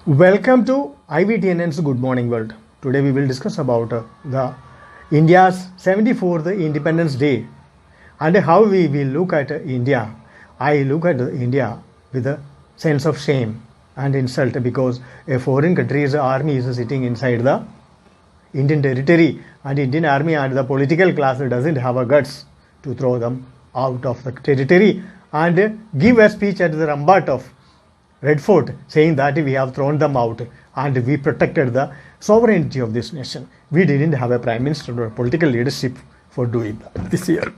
Welcome to IVTNN's Good Morning World. Today we will discuss about the India's 74th Independence Day and how we will look at India. I look at India with a sense of shame and insult because a foreign country's army is sitting inside the Indian territory, and Indian army and the political class doesn't have a guts to throw them out of the territory and give a speech at the Rambat of Red Fort saying that we have thrown them out and we protected the sovereignty of this nation. We didn't have a prime minister or political leadership for doing that this year.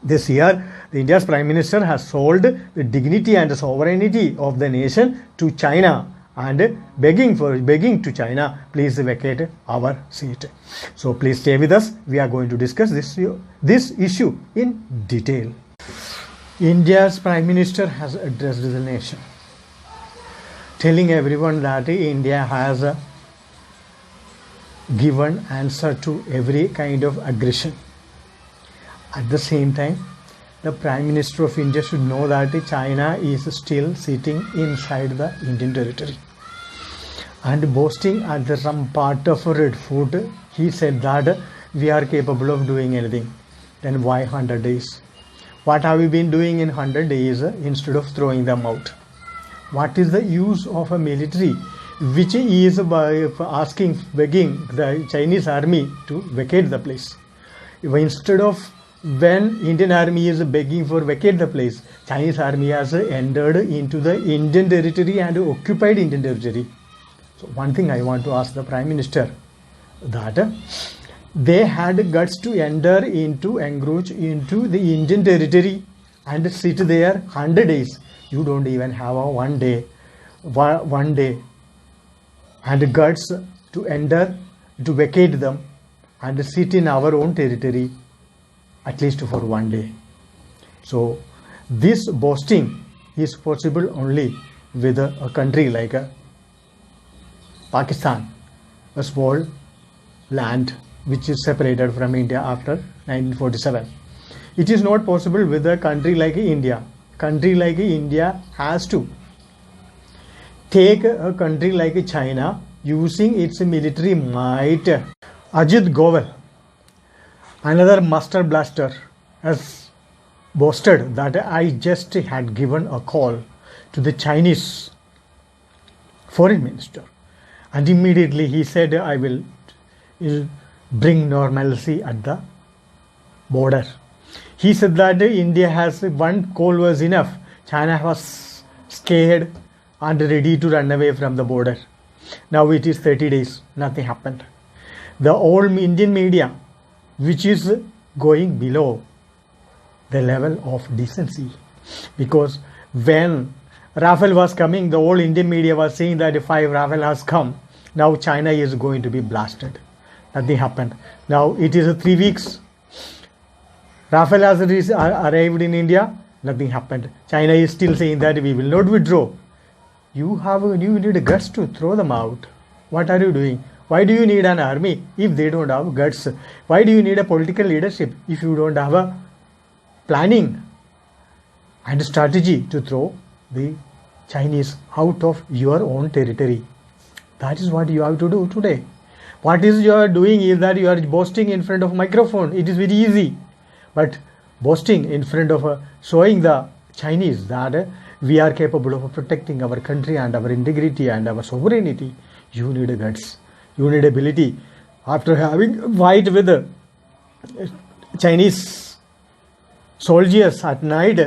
This year, the India's prime minister has sold the dignity and the sovereignty of the nation to China and begging to China, please vacate our seat. So please stay with us. We are going to discuss this issue in detail. India's prime minister has addressed the nation, telling everyone that India has given answer to every kind of aggression. At the same time, the Prime Minister of India should know that China is still sitting inside the Indian territory. And boasting at some part of Red Fort, he said that we are capable of doing anything. Then why 100 days? What have we been doing in 100 days instead of throwing them out? What is the use of a military which is begging the Chinese army to vacate the place? Instead of when Indian army is begging for vacate the place, Chinese army has entered into the Indian territory and occupied Indian territory. So one thing I want to ask the Prime Minister, that they had guts to encroach into the Indian territory and sit there 100 days. You don't even have a one day and guts to enter, to vacate them and sit in our own territory at least for one day. So this boasting is possible only with a country like Pakistan, a small land which is separated from India after 1947. It is not possible with a country like India. Country like India has to take a country like China using its military might. Ajit Goel, another master blaster, has boasted that I just had given a call to the Chinese foreign minister and immediately he said I will bring normalcy at the border. He said that India has one call was enough. China was scared and ready to run away from the border. Now it is 30 days, nothing happened. The old Indian media, which is going below the level of decency, because when Rafale was coming, the old Indian media was saying that 5 Rafale has come. Now China is going to be blasted. Nothing happened. Now it is 3 weeks. Rafale has arrived in India, nothing happened. China is still saying that we will not withdraw. You need guts to throw them out. What are you doing? Why do you need an army if they don't have guts? Why do you need a political leadership if you don't have a planning and strategy to throw the Chinese out of your own territory? That is what you have to do today. What is you are doing is that you are boasting in front of microphone. It is very easy. But boasting in front of showing the Chinese that we are capable of protecting our country and our integrity and our sovereignty, you need guts, you need ability. After having fight with the Chinese soldiers at night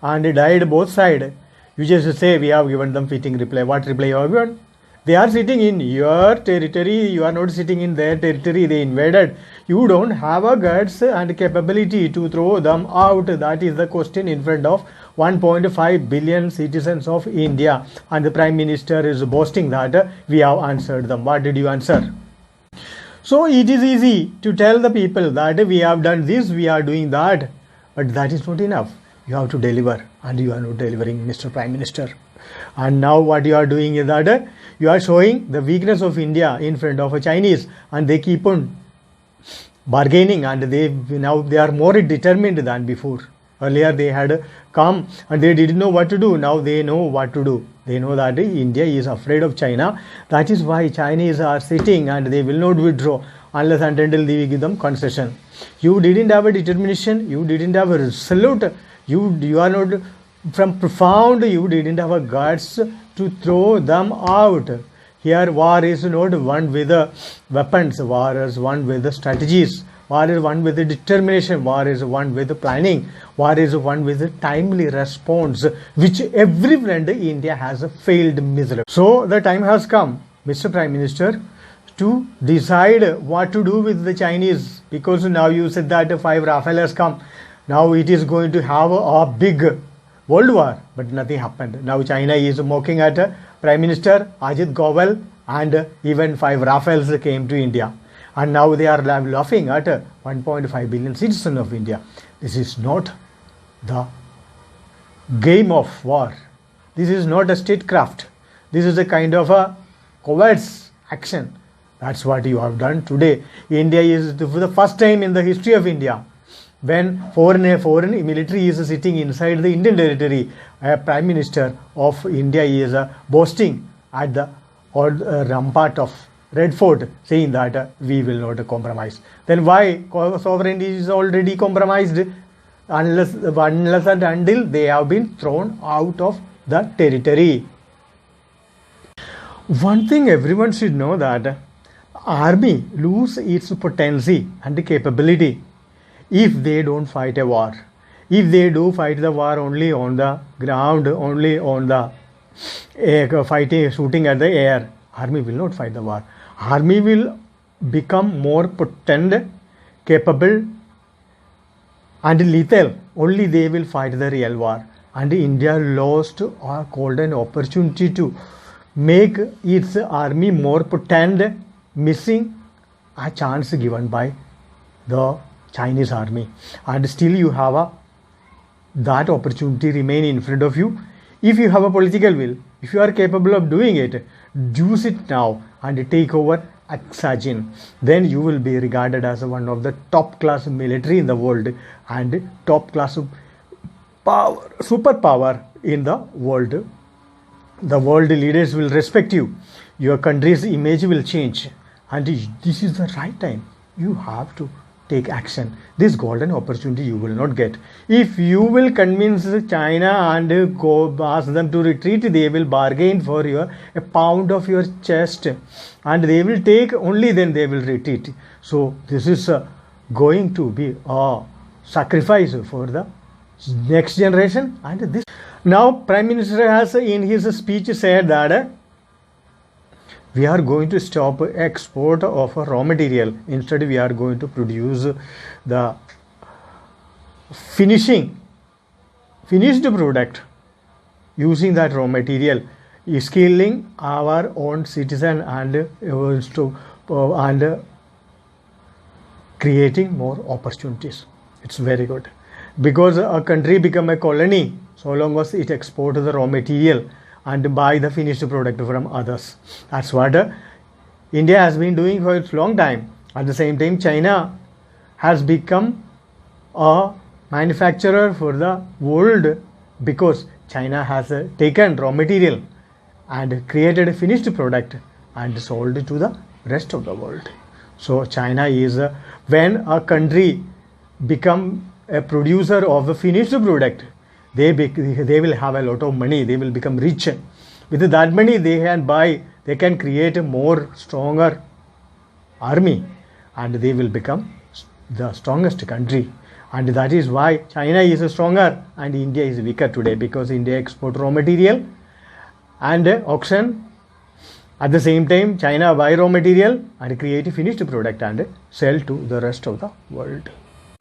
and died both sides, you just say we have given them fitting reply. What reply you have given? They are sitting in your territory, you are not sitting in their territory, they invaded. You don't have a guts and capability to throw them out. That is the question in front of 1.5 billion citizens of India. And the Prime Minister is boasting that we have answered them. What did you answer? So it is easy to tell the people that we have done this, we are doing that. But that is not enough. You have to deliver, and you are not delivering, Mr. Prime Minister. And now what you are doing is that you are showing the weakness of India in front of a Chinese, and they keep on bargaining, and they are more determined than before. Earlier they had come and they didn't know what to do. Now they know what to do. They know that India is afraid of China. That is why Chinese are sitting and they will not withdraw unless and until they give them concession. You didn't have a determination. You didn't have a resolute. You are not from profound. You didn't have a guts to throw them out. Here war is not won with weapons. War is won with strategies. War is won with determination. War is won with planning. War is won with timely response, which every friend India has failed miserably. So the time has come, Mr. Prime Minister, to decide what to do with the Chinese, because now you said that 5 Rafale has come. Now it is going to have a big world war, but nothing happened. Now China is mocking at Prime Minister Ajit Doval, and even 5 Rafales came to India. And now they are laughing at 1.5 billion citizens of India. This is not the game of war. This is not a statecraft. This is a kind of a covert action. That's what you have done today. India is for the first time in the history of India, when foreign military is sitting inside the Indian territory, a Prime Minister of India is boasting at the rampart of Red Fort, saying that we will not compromise. Then why sovereignty is already compromised unless and until they have been thrown out of the territory? One thing everyone should know, that army lose its potency and capability if they don't fight a war. If they do fight the war only on the ground, only on the fighting, shooting at the air, army will not fight the war. Army will become more potent, capable and lethal. Only they will fight the real war. And India lost a golden opportunity to make its army more potent, missing a chance given by the Chinese army. And still you have that opportunity remain in front of you. If you have a political will, if you are capable of doing it, use it now and take over Aksajin. Then you will be regarded as one of the top class military in the world and top class power, superpower in the world. The world leaders will respect you. Your country's image will change. And this is the right time. You have to take action. This golden opportunity you will not get. If you will convince China and go ask them to retreat, they will bargain for a pound of your chest, and they will take, only then they will retreat. So this is going to be a sacrifice for the next generation. And this now Prime Minister has in his speech said that we are going to stop export of raw material. Instead, we are going to produce the finished product using that raw material, skilling our own citizen and creating more opportunities. It's very good, because a country become a colony so long as it exports the raw material and buy the finished product from others. That's what India has been doing for a long time. At the same time, China has become a manufacturer for the world, because China has taken raw material and created a finished product and sold it to the rest of the world. So China is, when a country become a producer of a finished product, they will have a lot of money. They will become rich. With that money, they can buy, they can create a more stronger army, and they will become the strongest country. And that is why China is stronger and India is weaker today, because India export raw material and auction. At the same time, China buy raw material and create a finished product and sell to the rest of the world.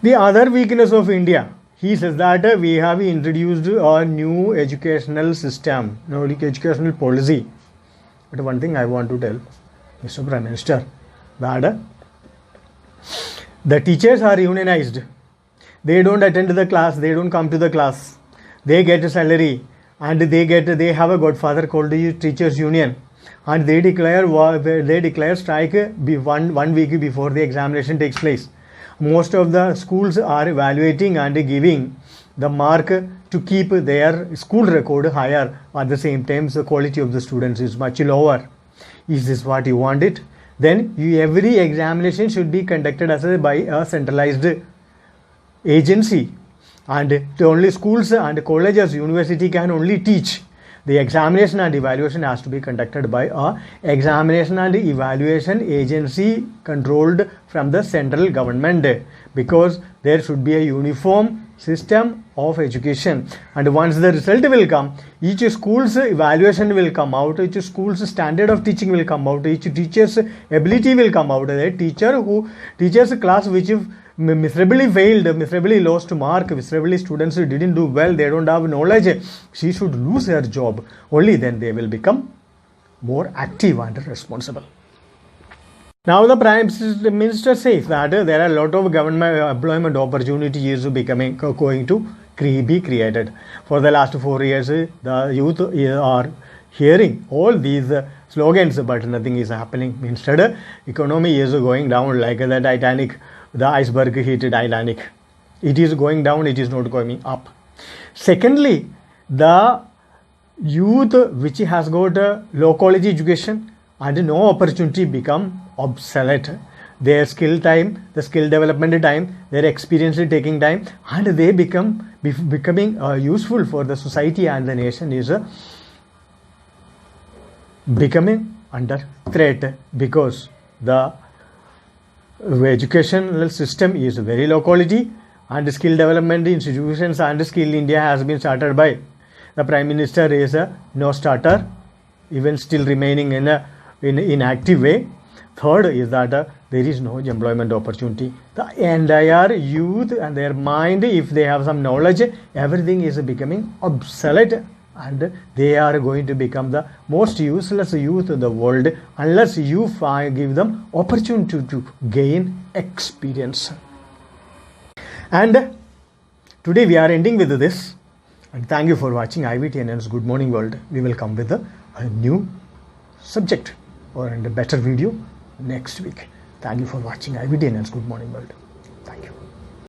The other weakness of India, he says that we have introduced a new educational system, no educational policy. But one thing I want to tell Mr. Prime Minister, that the teachers are unionized. They don't attend the class, they don't come to the class. They get a salary and they have a godfather called the teachers union, and they declare strike one week before the examination takes place. Most of the schools are evaluating and giving the mark to keep their school record higher. At the same time, the quality of the students is much lower. Is this what you want it? Then every examination should be conducted by a centralized agency, and the only schools and colleges, university can only teach. The examination and evaluation has to be conducted by a examination and evaluation agency controlled from the central government, because there should be a uniform system of education. And once the result will come, each school's evaluation will come out, each school's standard of teaching will come out, each teacher's ability will come out. A teacher who teaches a class which miserably failed, miserably lost mark, miserably students didn't do well, they don't have knowledge, she should lose her job. Only then they will become more active and responsible. Now the Prime Minister says that there are a lot of government employment opportunities going to be created. For the last 4 years, the youth are hearing all these slogans, but nothing is happening. Instead, economy is going down like the Titanic, the iceberg hit Titanic. It is going down, it is not going up. Secondly, the youth which has got a low quality education and no opportunity become obsolete. Their skill time, the skill development time, their experience taking time, and they becoming useful for the society and the nation is becoming under threat, because the educational system is very low quality, and skill development institutions and Skill India has been started by the Prime Minister is a no starter, even still remaining in an inactive way. Third is that there is no employment opportunity. The entire youth and their mind, if they have some knowledge, everything is becoming obsolete, and they are going to become the most useless youth in the world unless you give them opportunity to gain experience. And today we are ending with this, and thank you for watching IVTNN's Good Morning World. We will come with a new subject or a better video next week. Thank you for watching IVTNN's Good Morning World. Thank you.